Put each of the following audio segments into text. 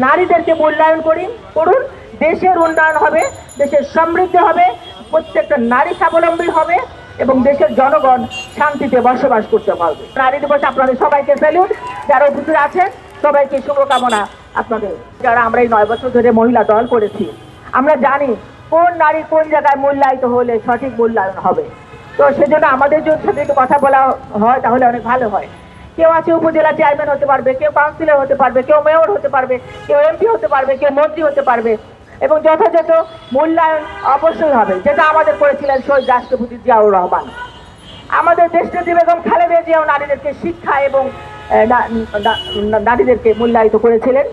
নারীদেরকে মূল্যায়ন করুন, দেশের উন্নয়ন হবে, দেশের সমৃদ্ধি হবে, প্রত্যেকটা নারী স্বাবলম্বী হবে এবং দেশের জনগণ শান্তিতে বসবাস করতে পারবে। নারী দিবস আপনাদের সবাইকে স্যালুট, যারা উপস্থিত আছেন সবাইকে শুভকামনা। আপনাদের যারা আমরা এই 9 বছর ধরে মহিলা দল করেছি, আমরা জানি কোন নারী কোন জায়গায় মূল্যায়িত হলে সঠিক মূল্যায়ন হবে। তো সেজন্য আমাদের যদি সাথে একটু কথা বলা হয় তাহলে অনেক ভালো হয়। কেউ আছে উপজেলা চেয়ারম্যান হতে পারবে, কেউ কাউন্সিলর হতে পারবে, কেউ মেয়র হতে পারবে, কেউ এমপি হতে পারবে, কেউ মন্ত্রী হতে পারবে এবং যথাযথ মূল্যায়ন অবশ্যই হবে, যেটা আমাদের করেছিলেন শহীদ রাষ্ট্রপতি জিয়াউর রহমান। আমাদের দেশনেত্রী বেগম খালেদা জিয়াও নারীদেরকে শিক্ষা এবং নারীদেরকে মূল্যায়িত করেছিলেন।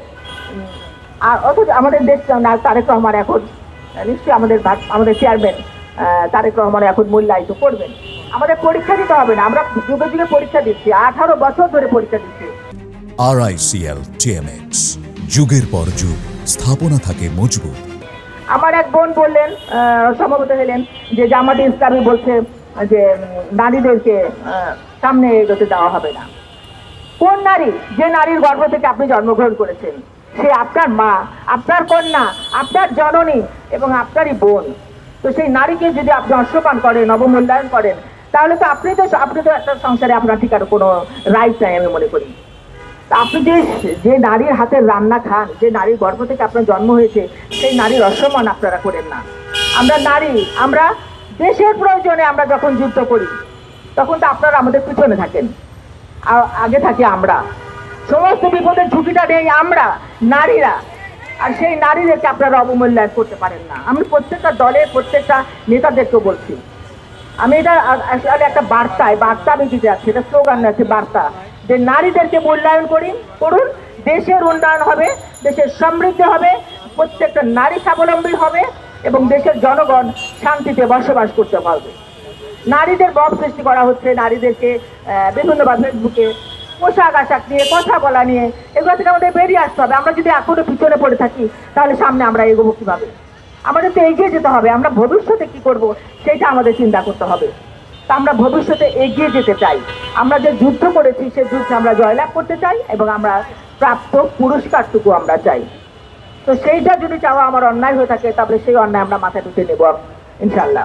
আর অথচ আমাদের দেশ তারেক রহমান এখন নিশ্চয়ই আমাদের চেয়ারম্যান তারেক রহমান এখন মূল্যায়িত করবেন। আমাদের পরীক্ষা দিতে হবে না, আমরা যুগে যুগে পরীক্ষা দিচ্ছি, 18 বছর ধরে পরীক্ষা দিচ্ছি। RICL TMX, যুগের পর যুগ স্থাপনা থাকে মজবুত। আমার এক বোন বললেন, সম্ভবত হলেন, যে জামাতে ইসলামী বলছে যে নারীদেরকে সামনে এগোতে দেওয়া হবে না। কোন নারী? যে নারীর গর্ভ থেকে আপনি জন্মগ্রহণ করেছেন, সে আপনার মা, আপনার কন্যা, আপনার জননী এবং আপনারই বোন। তো সেই নারীকে যদি আপনি অসম্মান করেন, অবমূল্যায়ন করেন, তাহলে তো আপনি তো একটা সংসারে আপনার ঠিক আর কোনো রাইট নাই আমি মনে করি। আপনি যে নারীর হাতের রান্না খান, যে নারীর গর্ভ থেকে আপনার জন্ম হয়েছে, সেই নারীর অসম্মান আপনারা করেন না। আমরা নারী, আমরা দেশের প্রয়োজনে আমরা যখন যুদ্ধ করি তখন তো আপনারা আমাদের পিছনে থাকেন, আগে থাকি আমরা। সমস্ত বিপদের ঝুঁকিটা নেই আমরা নারীরা, আর সেই নারীদেরকে আপনারা অবমূল্যায়ন করতে পারেন না। আমি প্রত্যেকটা দলের প্রত্যেকটা নেতাদেরকেও বলছি, আমি এটা আসলে একটা বার্তা আমি দিতে যাচ্ছি, এটা স্লোগান আছে, বার্তা, যে নারীদেরকে মূল্যায়ন করুন, দেশের উন্নয়ন হবে, দেশের সমৃদ্ধি হবে, প্রত্যেকটা নারী স্বাবলম্বী হবে এবং দেশের জনগণ শান্তিতে বসবাস করতে পারবে। নারীদের বব সৃষ্টি করা হচ্ছে, নারীদেরকে বিভিন্নভাবে ফেসবুকে পোশাক আশাক নিয়ে কথা বলা নিয়ে, এগুলো থেকে আমাদের বেরিয়ে আসতে হবে। আমরা যদি এখনো পিছনে পড়ে থাকি তাহলে সামনে আমরা এগোবো কিভাবে? আমাদের তো এগিয়ে যেতে হবে। আমরা ভবিষ্যতে কি করব সেটা আমাদের চিন্তা করতে হবে। তা আমরা ভবিষ্যতে এগিয়ে যেতে চাই। আমরা যে যুদ্ধ করেছি সেই যুদ্ধে আমরা জয়লাভ করতে চাই এবং আমরা প্রাপ্ত পুরস্কারটুকু আমরা চাই। তো সেইটা যদি চাওয়া আমার অন্যায় হয়ে থাকে তাহলে সেই অন্যায় আমরা মাথায় তুলে নেব ইনশাল্লাহ।